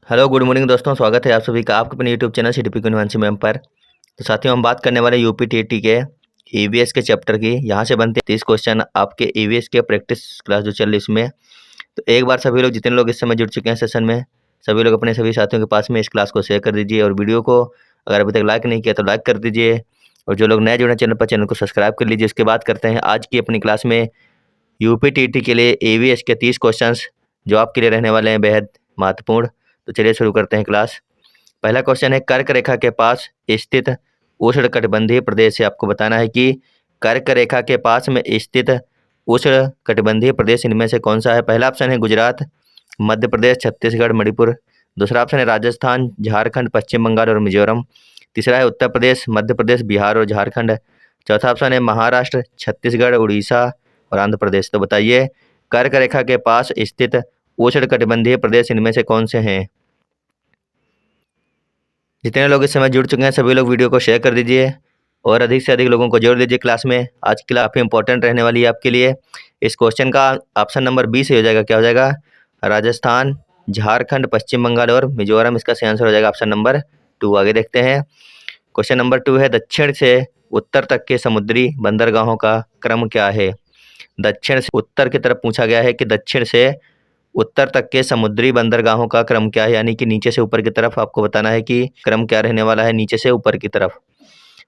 Hello good morning दोस्तों, स्वागत है आप सभी का आपके अपने यूट्यूब चैनल सिटी कन्वेंशन में पर। तो साथियों, हम बात करने वाले यूपी टीटी के ईवीएस के चैप्टर की। यहाँ से बनते 30 क्वेश्चन आपके ईवीएस के प्रैक्टिस क्लास जो चल रही है इसमें। तो एक बार सभी लोग, जितने लोग इस समय जुड़ चुके हैं सेशन में, सभी लोग अपने सभी साथियों के पास में इस क्लास को शेयर कर दीजिए और वीडियो को अगर अभी तक लाइक नहीं किया तो लाइक कर दीजिए। और जो लोग नए जुड़े चैनल पर, चैनल को सब्सक्राइब कर लीजिए। उसके बाद करते हैं आज की अपनी क्लास में यूपी टीटी के लिए ईवीएस के 30 क्वेश्चन जो आपके लिए रहने वाले हैं बेहद महत्वपूर्ण। तो चलिए शुरू करते हैं क्लास। पहला क्वेश्चन है, कर्क रेखा के पास स्थित उष्णकटिबंधीय प्रदेश है। आपको बताना है कि कर्क रेखा के पास में स्थित उष्णकटिबंधीय प्रदेश इनमें से कौन सा है। पहला ऑप्शन है गुजरात, मध्य प्रदेश, छत्तीसगढ़, मणिपुर। दूसरा ऑप्शन है राजस्थान, झारखंड, पश्चिम बंगाल और मिजोरम। तीसरा है उत्तर प्रदेश, मध्य प्रदेश, बिहार और झारखंड। चौथा ऑप्शन है महाराष्ट्र, छत्तीसगढ़, उड़ीसा और आंध्र प्रदेश। तो बताइए, कर्क रेखा के पास स्थित उष्णकटिबंधीय प्रदेश इनमें से कौन से हैं। जितने लोग इस समय जुड़ चुके हैं सभी लोग वीडियो को शेयर कर दीजिए और अधिक से अधिक लोगों को जोड़ दीजिए क्लास में। आज की क्लास काफ़ी इंपॉर्टेंट रहने वाली है आपके लिए। इस क्वेश्चन का ऑप्शन नंबर 20 हो जाएगा। क्या हो जाएगा? राजस्थान, झारखंड, पश्चिम बंगाल और मिजोरम। इसका सही आंसर हो जाएगा ऑप्शन नंबर 2। आगे देखते हैं। क्वेश्चन नंबर 2 है, दक्षिण से उत्तर तक के समुद्री बंदरगाहों का क्रम क्या है। दक्षिण से उत्तर की तरफ पूछा गया है कि दक्षिण से उत्तर तक के समुद्री बंदरगाहों का क्रम क्या है, यानी कि नीचे से ऊपर की तरफ। आपको बताना है कि क्रम क्या रहने वाला है नीचे से ऊपर की तरफ।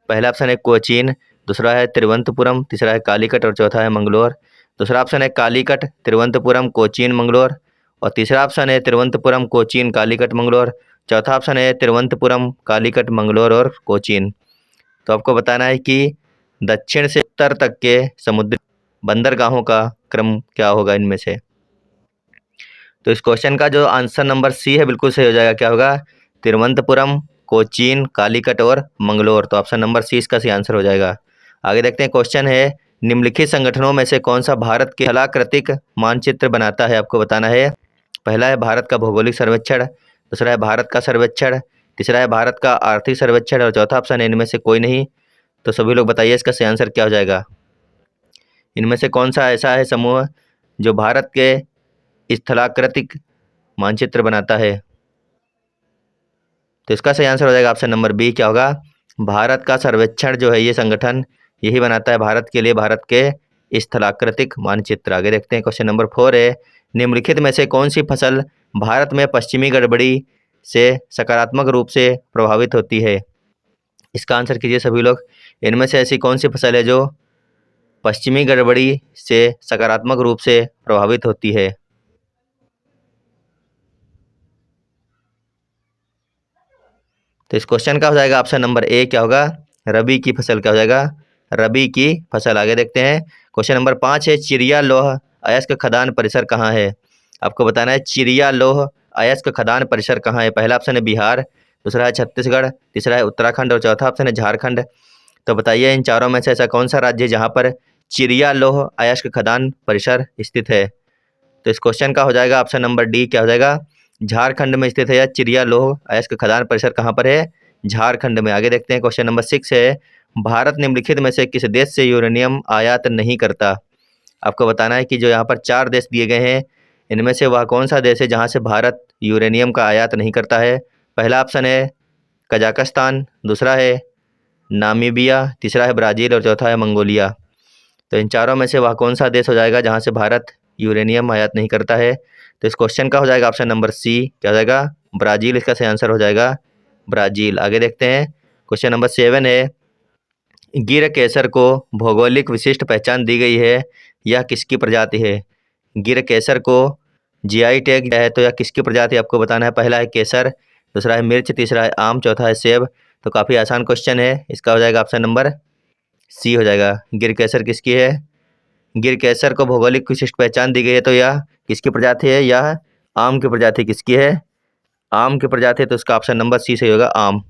पहला ऑप्शन है कोचीन, दूसरा है तिरुवनंतपुरम, तीसरा है कालीकट और चौथा है मंगलोर। दूसरा ऑप्शन है कालीकट, तिरुवनंतपुरम, कोचीन, मंगलोर। और तीसरा ऑप्शन है तिरुवनंतपुरम, कोचीन, कालीकट, मंगलोर। चौथा ऑप्शन है तिरुवनंतपुरम, कालीकट, मंगलोर और कोचीन। तो आपको बताना है कि दक्षिण से उत्तर तक के समुद्री बंदरगाहों का क्रम क्या होगा इनमें से। तो इस क्वेश्चन का जो आंसर नंबर सी है बिल्कुल सही हो जाएगा। क्या होगा? तिरुवनंतपुरम, कोचीन, कालीकट और मंगलोर। तो ऑप्शन नंबर सी इसका सही आंसर हो जाएगा। आगे देखते हैं। क्वेश्चन है, निम्नलिखित संगठनों में से कौन सा भारत के स्थलाकृतिक मानचित्र बनाता है। आपको बताना है। पहला है भारत का भौगोलिक सर्वेक्षण, दूसरा है भारत का सर्वेक्षण, तीसरा है भारत का आर्थिक सर्वेक्षण और चौथा ऑप्शन है इनमें से कोई नहीं। तो सभी लोग बताइए इसका सही आंसर क्या हो जाएगा। इनमें से कौन सा ऐसा है समूह जो भारत के स्थलाकृतिक मानचित्र बनाता है। तो इसका सही आंसर हो जाएगा ऑप्शन नंबर बी। क्या होगा? भारत का सर्वेक्षण जो है ये संगठन यही बनाता है भारत के लिए भारत के स्थलाकृतिक मानचित्र। आगे देखते हैं। क्वेश्चन नंबर 4 है, निम्नलिखित में से कौन सी फसल भारत में पश्चिमी गड़बड़ी से सकारात्मक रूप से प्रभावित होती है। इसका आंसर कीजिए सभी लोग। इनमें से ऐसी कौन सी फसल है जो पश्चिमी गड़बड़ी से सकारात्मक रूप से प्रभावित होती है। तो इस क्वेश्चन का हो जाएगा ऑप्शन नंबर ए। क्या होगा? रबी की फसल। क्या हो जाएगा? रबी की फसल। आगे देखते हैं। क्वेश्चन नंबर 5 है, चिड़िया लोह अयस्क खदान परिसर कहाँ है। आपको बताना है चिड़िया लोह अयस्क खदान परिसर कहाँ है। पहला ऑप्शन है बिहार, दूसरा है छत्तीसगढ़, तीसरा है उत्तराखंड और चौथा ऑप्शन है झारखंड। तो बताइए इन चारों में से ऐसा कौन सा राज्य है जहाँ पर चिड़िया लोह अयस्क खदान परिसर स्थित है। तो इस क्वेश्चन का हो जाएगा ऑप्शन नंबर डी। क्या हो जाएगा? झारखंड में स्थित है यह चिड़िया लोह अयस्क खदान परिसर। कहाँ पर है? झारखंड में। आगे देखते हैं। क्वेश्चन नंबर 6 है, भारत निम्नलिखित में से किस देश से यूरेनियम आयात नहीं करता। आपको बताना है कि जो यहाँ पर 4 देश दिए गए हैं इनमें से वह कौन सा देश है जहाँ से भारत यूरेनियम का आयात नहीं करता है। पहला ऑप्शन है कजाकिस्तान, दूसरा है नामीबिया, तीसरा है ब्राज़ील और चौथा है मंगोलिया। तो इन चारों में से वह कौन सा देश हो जाएगा जहाँ से भारत यूरेनियम आयात नहीं करता है। तो इस क्वेश्चन का हो जाएगा ऑप्शन नंबर सी। क्या हो जाएगा? ब्राज़ील इसका सही आंसर हो जाएगा, ब्राज़ील। आगे देखते हैं। क्वेश्चन नंबर 7 है, गिर केसर को भौगोलिक विशिष्ट पहचान दी गई है, यह किसकी प्रजाति है। गिर केसर को जीआई टैग है तो यह किसकी प्रजाति आपको बताना है। पहला है केसर, दूसरा है मिर्च, तीसरा है आम, चौथा है सेब। तो काफ़ी आसान क्वेश्चन है। इसका हो जाएगा ऑप्शन नंबर सी हो जाएगा। गिर केसर किसकी है? गिर केसर को भौगोलिक विशिष्ट पहचान दी गई है तो यह किसकी प्रजाति है। यह आम की प्रजाति किसकी है? आम की प्रजाति है। तो इसका ऑप्शन नंबर सी सही होगा, आम।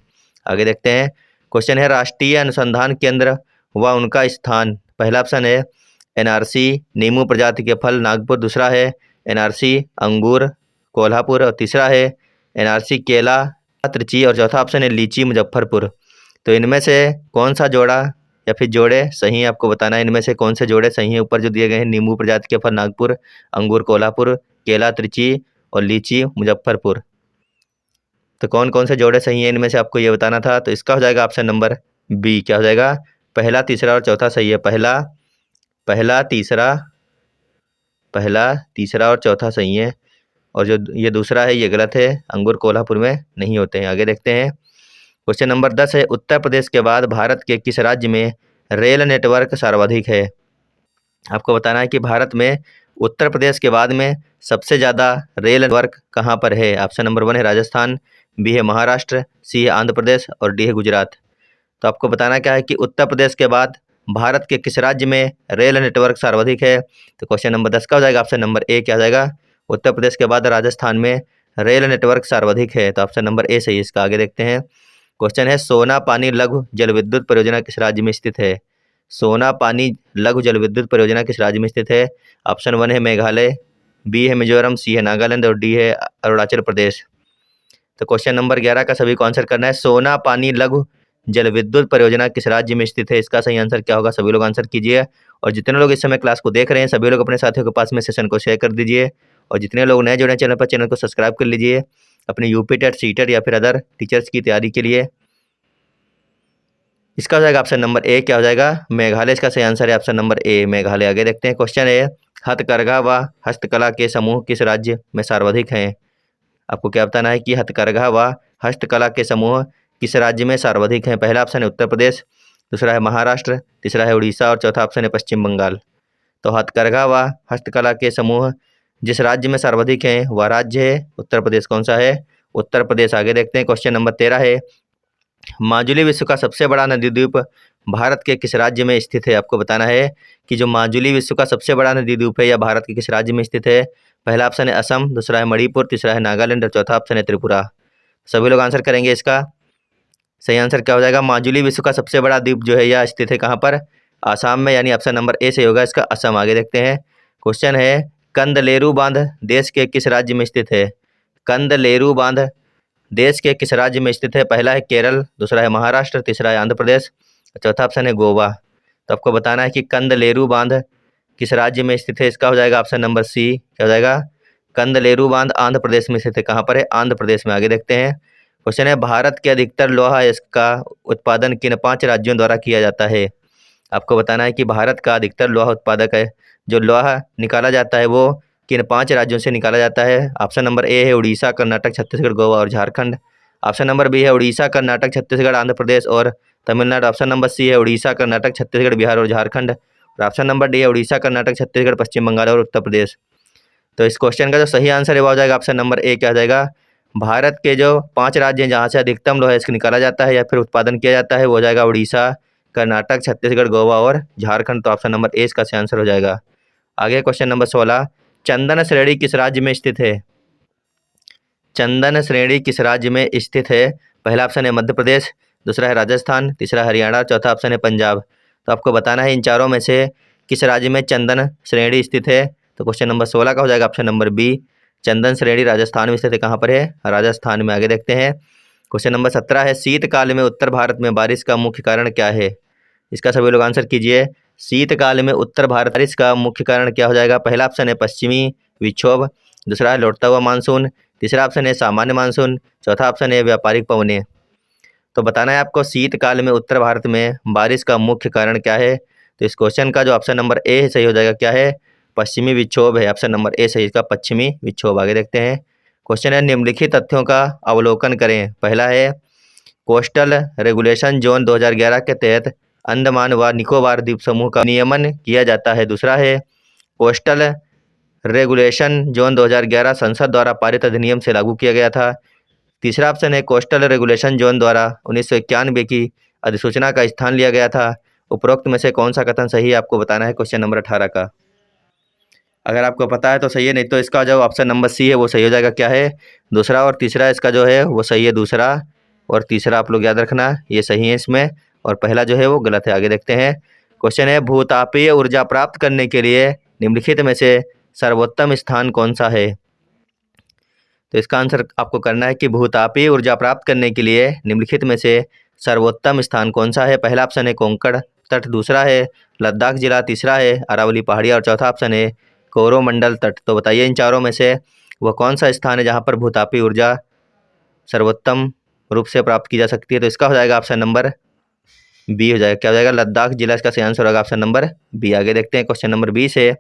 आगे देखते हैं। क्वेश्चन है, राष्ट्रीय अनुसंधान केंद्र व उनका स्थान। पहला ऑप्शन है एनआरसी नीमू प्रजाति के फल नागपुर, दूसरा है एनआरसी अंगूर कोल्हापुर और तीसरा है एनआरसी केला त्रिची और चौथा ऑप्शन है लीची मुजफ्फरपुर। तो इनमें से कौन सा जोड़ा या फिर जोड़े सही है आपको बताना है। इनमें से कौन से जोड़े सही है। ऊपर जो दिए गए हैं नींबू प्रजाति के फल नागपुर, अंगूर कोल्हापुर, केला त्रिची और लीची मुजफ्फरपुर। तो कौन कौन से जोड़े सही हैं इनमें से आपको ये बताना था। तो इसका हो जाएगा ऑप्शन नंबर बी। क्या हो जाएगा, पहला, तीसरा और चौथा सही है। पहला पहला तीसरा और चौथा सही है, और जो ये दूसरा है ये गलत है, अंगूर कोल्हापुर में नहीं होते हैं। आगे देखते हैं। क्वेश्चन नंबर 10 है, उत्तर प्रदेश के बाद भारत के किस राज्य में रेल नेटवर्क सर्वाधिक है। आपको बताना है कि भारत में उत्तर प्रदेश के बाद में सबसे ज़्यादा रेल नेटवर्क कहाँ पर है। ऑप्शन नंबर 1 है राजस्थान, बी है महाराष्ट्र, सी है आंध्र प्रदेश और डी है गुजरात। तो आपको बताना क्या है कि उत्तर प्रदेश के बाद भारत के किस राज्य में रेल नेटवर्क सर्वाधिक है। तो क्वेश्चन नंबर 10 का हो जाएगा ऑप्शन नंबर ए। क्या हो जाएगा, उत्तर प्रदेश के बाद राजस्थान में रेल नेटवर्क सर्वाधिक है। तो ऑप्शन नंबर ए सही है। इसका आगे देखते हैं। क्वेश्चन है, सोना पानी लघु जल विद्युत परियोजना किस राज्य में स्थित है। सोना पानी लघु जल विद्युत परियोजना किस राज्य में स्थित है। ऑप्शन 1 है मेघालय, बी है मिजोरम, सी है नागालैंड और डी है अरुणाचल प्रदेश। तो क्वेश्चन नंबर 11 का सभी को आंसर करना है। सोना पानी लघु जल विद्युत परियोजना किस राज्य में स्थित है, इसका सही आंसर क्या होगा, सभी लोग आंसर कीजिए। और जितने लोग इस समय क्लास को देख रहे हैं सभी लोग अपने साथियों के पास में सेशन को शेयर कर दीजिए। और जितने लोग नए जुड़े हैं चैनल पर, चैनल को सब्सक्राइब कर लीजिए अपने यूपी टेट, सीटेट या फिर अदर टीचर्स की तैयारी के लिए। इसका हो जाएगा ऑप्शन नंबर ए। क्या हो जाएगा, मेघालय। इसका सही आंसर है ऑप्शन नंबर ए, मेघालय। आगे देखते हैं। क्वेश्चन है, हथकरघा व हस्तकला के समूह किस राज्य में सर्वाधिक हैं। आपको क्या बताना है कि हथकरघा व हस्तकला के समूह किस राज्य में सर्वाधिक हैं। पहला ऑप्शन है उत्तर प्रदेश, दूसरा है महाराष्ट्र, तीसरा है उड़ीसा और चौथा ऑप्शन है पश्चिम बंगाल। तो हथकरघा व हस्तकला के समूह जिस राज्य में सर्वाधिक हैं वह राज्य है उत्तर प्रदेश। कौन सा है, उत्तर प्रदेश। आगे देखते हैं। क्वेश्चन नंबर 13 है, माजुली विश्व का सबसे बड़ा नदी द्वीप भारत के किस राज्य में स्थित है। आपको बताना है कि जो माजुली विश्व का सबसे बड़ा नदी द्वीप है यह भारत के किस राज्य में स्थित है। पहला ऑप्शन है असम, दूसरा है मणिपुर, तीसरा है नागालैंड और चौथा ऑप्शन है त्रिपुरा। सभी लोग आंसर करेंगे। इसका सही आंसर क्या हो जाएगा, माजुली विश्व का सबसे बड़ा द्वीप जो है यह स्थित है कहाँ पर, आसाम में, यानी ऑप्शन नंबर ए से होगा इसका असम। आगे देखते हैं। क्वेश्चन है, कंदलेरू बांध देश के किस राज्य में स्थित है। कंदलेरू बांध देश के किस राज्य में स्थित है। पहला है केरल, दूसरा है महाराष्ट्र, तीसरा है आंध्र प्रदेश, चौथा ऑप्शन है गोवा। तो आपको बताना है कि कंदलेरू बांध किस राज्य में स्थित है। इसका हो जाएगा ऑप्शन नंबर सी। क्या हो जाएगा, कंदलेरू बांध आंध्र प्रदेश में स्थित है। कहाँ पर है, आंध्र प्रदेश में। आगे देखते हैं। क्वेश्चन है, भारत के अधिकतर लोहा इसका उत्पादन किन 5 राज्यों द्वारा किया जाता है। आपको बताना है कि भारत का अधिकतर लोहा उत्पादक है, जो लोहा निकाला जाता है वो किन 5 राज्यों से निकाला जाता है। ऑप्शन नंबर ए है उड़ीसा, कर्नाटक, छत्तीसगढ़, गोवा और झारखंड। ऑप्शन नंबर बी है उड़ीसा, कर्नाटक, छत्तीसगढ़, आंध्र प्रदेश और तमिलनाडु। ऑप्शन नंबर सी है उड़ीसा, कर्नाटक, छत्तीसगढ़, बिहार और झारखंड। और ऑप्शन नंबर डी है उड़ीसा, कर्नाटक, छत्तीसगढ़, पश्चिम बंगाल और उत्तर प्रदेश। तो इस क्वेश्चन का जो सही आंसर है वो हो जाएगा ऑप्शन नंबर ए। क्या हो जाएगा, भारत के जो 5 राज्य हैं जहाँ से अधिकतम लोहा इसको निकाला जाता है या फिर उत्पादन किया जाता है वो हो जाएगा उड़ीसा, कर्नाटक, छत्तीसगढ़, गोवा और झारखंड। तो ऑप्शन नंबर ए इसका सही आंसर हो जाएगा। आगे क्वेश्चन नंबर 16, चंदन श्रेणी किस राज्य में स्थित है। चंदन श्रेणी किस राज्य में स्थित है। पहला ऑप्शन है मध्य प्रदेश, दूसरा है राजस्थान, तीसरा हरियाणा, चौथा ऑप्शन है पंजाब। तो आपको बताना है इन चारों में से किस राज्य में चंदन श्रेणी स्थित है। तो क्वेश्चन नंबर 16 का हो जाएगा ऑप्शन नंबर बी, चंदन श्रेणी राजस्थान में स्थित है। कहाँ पर है, राजस्थान में। आगे देखते हैं। क्वेश्चन नंबर 17 है, शीतकाल में उत्तर भारत में बारिश का मुख्य कारण क्या है। इसका सभी लोग आंसर कीजिए। शीतकाल में उत्तर भारत बारिश का मुख्य कारण क्या हो जाएगा। पहला ऑप्शन है पश्चिमी विक्षोभ, दूसरा है लौटता हुआ मानसून, तीसरा ऑप्शन है सामान्य मानसून, चौथा ऑप्शन है व्यापारिक पवनें। तो बताना है आपको शीतकाल में उत्तर भारत में बारिश का मुख्य कारण क्या है। तो इस क्वेश्चन का जो ऑप्शन नंबर ए है सही हो जाएगा, क्या है, पश्चिमी विक्षोभ है। ऑप्शन नंबर ए सही, इसका पश्चिमी विक्षोभ। आगे देखते हैं। क्वेश्चन है, निम्नलिखित तथ्यों का अवलोकन करें। पहला है, कोस्टल रेगुलेशन जोन 2011 के तहत अंडमान व निकोबार द्वीप समूह का नियमन किया जाता है। दूसरा है, कोस्टल रेगुलेशन जोन 2011 संसद द्वारा पारित अधिनियम से लागू किया गया था। तीसरा ऑप्शन है, कोस्टल रेगुलेशन जोन द्वारा 1991 की अधिसूचना का स्थान लिया गया था। उपरोक्त में से कौन सा कथन सही है आपको बताना है क्वेश्चन नंबर 18 का। अगर आपको पता है तो सही है, नहीं तो इसका जो ऑप्शन नंबर सी है वो सही हो जाएगा। क्या है, दूसरा और तीसरा इसका जो है वो सही है। दूसरा और तीसरा आप लोग याद रखना ये सही है इसमें, और पहला जो है वो गलत है। आगे देखते हैं। क्वेश्चन है, भूतापीय ऊर्जा प्राप्त करने के लिए निम्नलिखित में से सर्वोत्तम स्थान कौन सा है। तो इसका आंसर आपको करना है कि भूतापीय ऊर्जा प्राप्त करने के लिए निम्नलिखित में से सर्वोत्तम स्थान कौन सा है। पहला ऑप्शन है कोंकण तट, दूसरा है लद्दाख जिला, तीसरा है अरावली पहाड़ियाँ और चौथा ऑप्शन है कोरोमंडल तट। तो बताइए इन चारों में से वह कौन सा स्थान है जहाँ पर भूतापीय ऊर्जा सर्वोत्तम रूप से प्राप्त की जा सकती है। तो इसका हो जाएगा ऑप्शन नंबर बी हो जाएगा। क्या हो जाएगा? लद्दाख जिला इसका सही आंसर होगा ऑप्शन नंबर बी। आगे देखते हैं क्वेश्चन नंबर 20 है,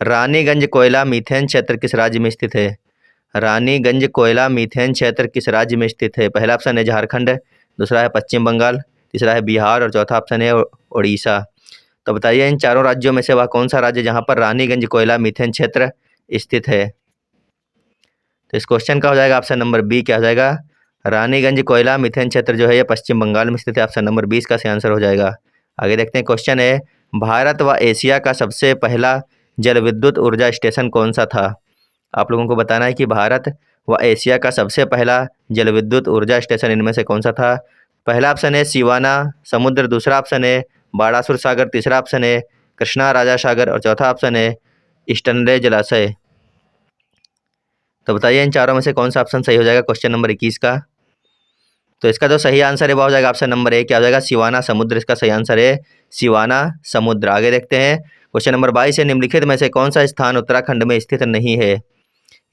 रानीगंज कोयला मीथेन क्षेत्र किस राज्य में स्थित है? रानीगंज कोयला मीथेन क्षेत्र किस राज्य में स्थित है? पहला ऑप्शन है झारखंड, दूसरा है पश्चिम बंगाल, तीसरा है बिहार और चौथा ऑप्शन है उड़ीसा। तो बताइए इन चारों राज्यों में से वह कौन सा राज्य जहां पर रानीगंज कोयला मीथेन क्षेत्र स्थित है? तो इस क्वेश्चन का हो जाएगा ऑप्शन नंबर बी। क्या हो जाएगा? रानीगंज कोयला मीथेन क्षेत्र जो है ये पश्चिम बंगाल में स्थित है। ऑप्शन नंबर 20 का सही आंसर हो जाएगा। आगे देखते हैं क्वेश्चन है, भारत व एशिया का सबसे पहला जल विद्युत ऊर्जा स्टेशन कौन सा था? आप लोगों को बताना है कि भारत व एशिया का सबसे पहला जल विद्युत ऊर्जा स्टेशन इनमें से कौन सा था? पहला ऑप्शन है सिवाना समुद्र, दूसरा ऑप्शन है बाणासुर सागर, तीसरा ऑप्शन है कृष्णा राजा सागर और चौथा ऑप्शन है स्टनले जलाशय। तो बताइए इन चारों में से कौन सा ऑप्शन सही हो जाएगा क्वेश्चन नंबर 21 का? तो इसका जो सही आंसर है वो हो जाएगा ऑप्शन नंबर ए। क्या हो जाएगा? सिवाना समुद्र इसका सही आंसर है, सिवाना समुद्र। आगे देखते हैं क्वेश्चन नंबर 22 है, निम्नलिखित में से कौन सा स्थान उत्तराखंड में स्थित नहीं है?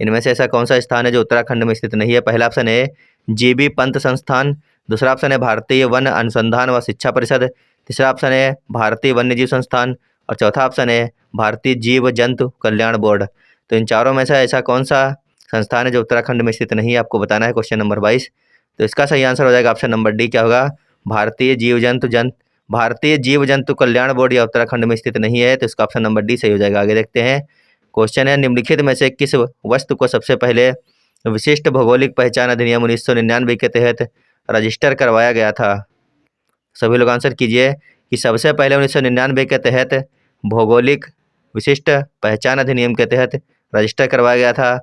इनमें से ऐसा कौन सा स्थान है जो उत्तराखंड में स्थित नहीं है? पहला ऑप्शन है जीबी पंत संस्थान, दूसरा ऑप्शन है भारतीय वन अनुसंधान व शिक्षा परिषद, तीसरा ऑप्शन है भारतीय वन्यजीव संस्थान और चौथा ऑप्शन है भारतीय जीव जंतु कल्याण बोर्ड। तो इन चारों में से ऐसा कौन सा संस्थान है जो उत्तराखंड में स्थित नहीं है? आपको बताना है क्वेश्चन नंबर 22। तो इसका सही आंसर हो जाएगा ऑप्शन नंबर डी। क्या होगा? भारतीय जीव जंतु कल्याण बोर्ड या उत्तराखंड में स्थित नहीं है। तो इसका ऑप्शन नंबर डी सही हो जाएगा। आगे देखते हैं क्वेश्चन है, निम्नलिखित में से किस वस्तु को सबसे पहले विशिष्ट भौगोलिक पहचान अधिनियम 1999 के तहत रजिस्टर करवाया गया था? सभी लोग आंसर कीजिए कि सबसे पहले 1999 के तहत भौगोलिक विशिष्ट पहचान अधिनियम के तहत रजिस्टर करवाया गया था,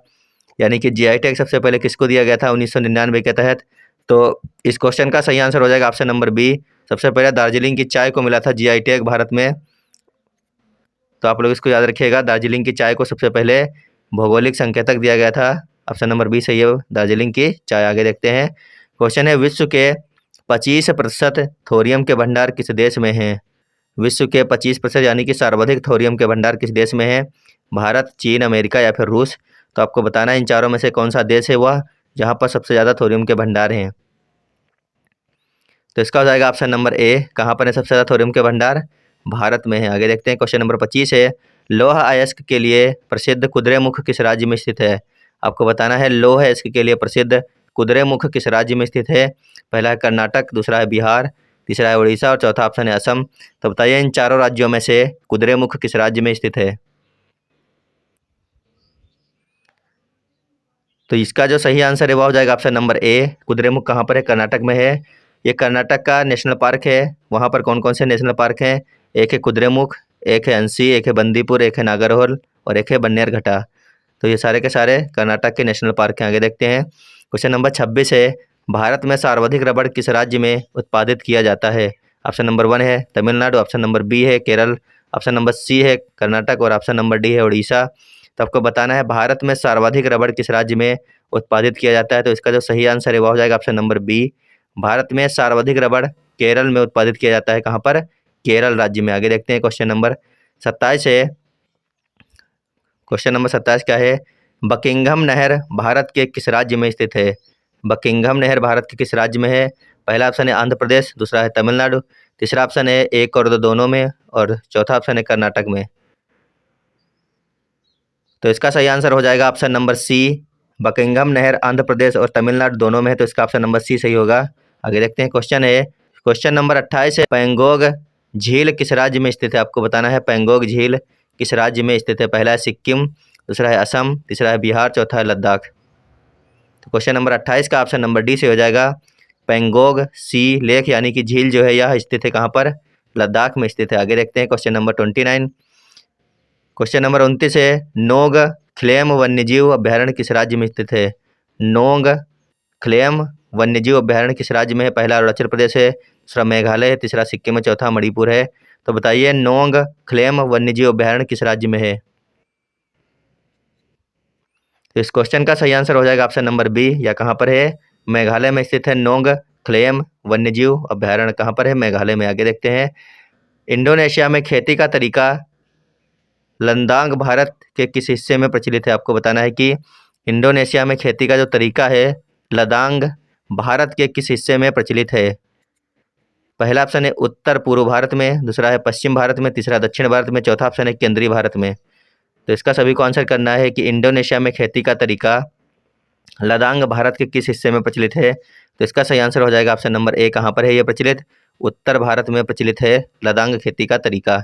यानी कि जीआई टैग सबसे पहले किसको दिया गया था 1999 के तहत? तो इस क्वेश्चन का सही आंसर हो जाएगा ऑप्शन नंबर बी। सबसे पहले दार्जिलिंग की चाय को मिला था जीआई टैग भारत में। तो आप लोग इसको याद रखिएगा, दार्जिलिंग की चाय को सबसे पहले भौगोलिक संकेतक दिया गया था। ऑप्शन नंबर बी सही है, दार्जिलिंग की चाय। आगे देखते हैं क्वेश्चन है, विश्व के 25% थोरियम के भंडार किस देश में हैं? विश्व के 25% यानी कि सर्वाधिक थोरियम के भंडार किस देश में है? भारत, चीन, अमेरिका या फिर रूस। तो आपको बताना है इन चारों में से कौन सा देश है वह जहाँ पर सबसे ज़्यादा थोरियम के भंडार हैं। तो इसका हो जाएगा ऑप्शन नंबर ए। कहाँ पर है सबसे ज़्यादा थोरियम के भंडार? भारत में है। आगे देखते हैं क्वेश्चन नंबर 25 है, लौह अयस्क के लिए प्रसिद्ध कुद्रेमुख किस राज्य में स्थित है? आपको बताना है लौह अयस्क के लिए प्रसिद्ध कुद्रेमुख किस राज्य में स्थित है? पहला है कर्नाटक, दूसरा है बिहार, तीसरा है उड़ीसा और चौथा ऑप्शन है असम। तो बताइए इन चारों राज्यों में से कुद्रेमुख किस राज्य में स्थित है? तो इसका जो सही आंसर है वो हो जाएगा ऑप्शन नंबर ए। कुद्रेमुख कहाँ पर है? कर्नाटक में है। ये कर्नाटक का नेशनल पार्क है। वहाँ पर कौन कौन से नेशनल पार्क हैं? एक है कुद्रेमुख, एक है अंसी, एक है बंदीपुर, एक है नागरहोल और एक है बन्नेरघट्टा। तो ये सारे के सारे कर्नाटक के नेशनल पार्क हैं। आगे देखते हैं क्वेश्चन नंबर 26 है, भारत में सर्वाधिक रबड़ किस राज्य में उत्पादित किया जाता है? ऑप्शन नंबर 1 है तमिलनाडु, ऑप्शन नंबर बी है केरल, ऑप्शन नंबर सी है कर्नाटक और ऑप्शन नंबर डी है उड़ीसा। तो आपको बताना है भारत में सर्वाधिक रबड़ किस राज्य में उत्पादित किया जाता है? तो इसका जो सही आंसर है वह हो जाएगा ऑप्शन नंबर बी। भारत में सर्वाधिक रबड़ केरल में उत्पादित किया जाता है। कहाँ पर? केरल राज्य में। आगे देखते हैं क्वेश्चन नंबर 27 है। क्वेश्चन नंबर 27 क्या है? बकिंघम नहर भारत के किस राज्य में स्थित है? बकिंघम नहर भारत के किस राज्य में है? पहला ऑप्शन है आंध्र प्रदेश, दूसरा है तमिलनाडु, तीसरा ऑप्शन है एक और दो दोनों में और चौथा ऑप्शन है कर्नाटक में। तो इसका सही आंसर हो जाएगा ऑप्शन नंबर सी। बकिंघम नहर आंध्र प्रदेश और तमिलनाडु दोनों में है। तो इसका ऑप्शन नंबर सी सही होगा। आगे देखते हैं क्वेश्चन है, क्वेश्चन नंबर 28 है, पेंगोंग झील किस राज्य में स्थित है? आपको बताना है पेंगोंग झील किस राज्य में स्थित है? पहला है सिक्किम, दूसरा है असम, तीसरा है बिहार, चौथा है लद्दाख। तो क्वेश्चन नंबर 28 का ऑप्शन नंबर डी से हो जाएगा। पेंगोंग सी लेक यानी कि झील जो है यह स्थित है कहाँ पर? लद्दाख में स्थित है। आगे देखते हैं क्वेश्चन नंबर 29। क्वेश्चन नंबर 29 है, नोंग खलेम वन्यजीव अभ्यारण्य किस राज्य में स्थित है? नोंग खलेम वन्यजीव अभ्यारण्य किस राज्य में है? पहला अरुणाचल प्रदेश है, दूसरा मेघालय है, तीसरा सिक्किम है, चौथा मणिपुर है। तो बताइए नोंग खलेम वन्यजीव अभ्यारण्य किस राज्य में है? तो इस क्वेश्चन का सही आंसर हो जाएगा ऑप्शन नंबर बी। या कहाँ पर है? मेघालय में स्थित है नोंग खलेम वन्यजीव अभ्यारण्य। कहाँ पर है? मेघालय में। आगे देखते हैं, इंडोनेशिया में खेती का तरीका लद्दाख भारत के किस हिस्से में प्रचलित है? आपको बताना है कि इंडोनेशिया में खेती का जो तरीका है लदांग भारत के किस हिस्से में प्रचलित है? पहला ऑप्शन है उत्तर पूर्व भारत में, दूसरा है पश्चिम भारत में, तीसरा दक्षिण भारत में, चौथा ऑप्शन है केंद्रीय भारत में। तो इसका सभी को आंसर करना है कि इंडोनेशिया में खेती का तरीका लदांग भारत के किस हिस्से में प्रचलित है। तो इसका सही आंसर हो जाएगा ऑप्शन नंबर ए। कहाँ पर है ये प्रचलित? उत्तर भारत में प्रचलित है लदांग खेती का तरीका।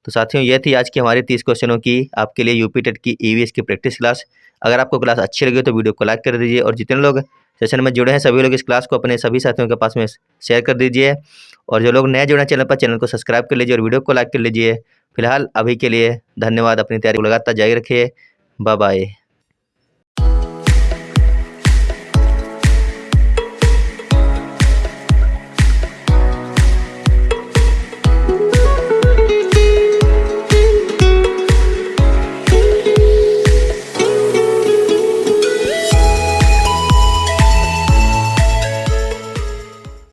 तो साथियों, ये थी आज की हमारी 30 क्वेश्चनों की आपके लिए यूपी टेट की ईवीएस की प्रैक्टिस क्लास। अगर आपको क्लास अच्छी लगी तो वीडियो को लाइक कर दीजिए, और जितने लोग सेशन में जुड़े हैं सभी लोग इस क्लास को अपने सभी साथियों के पास में शेयर कर दीजिए, और जो लोग नए जुड़े हैं चैनल पर, चैनल को सब्सक्राइब कर लीजिए और वीडियो को लाइक कर लीजिए। फिलहाल अभी के लिए धन्यवाद। अपनी तैयारी को लगातार जारी रखिए। Bye bye.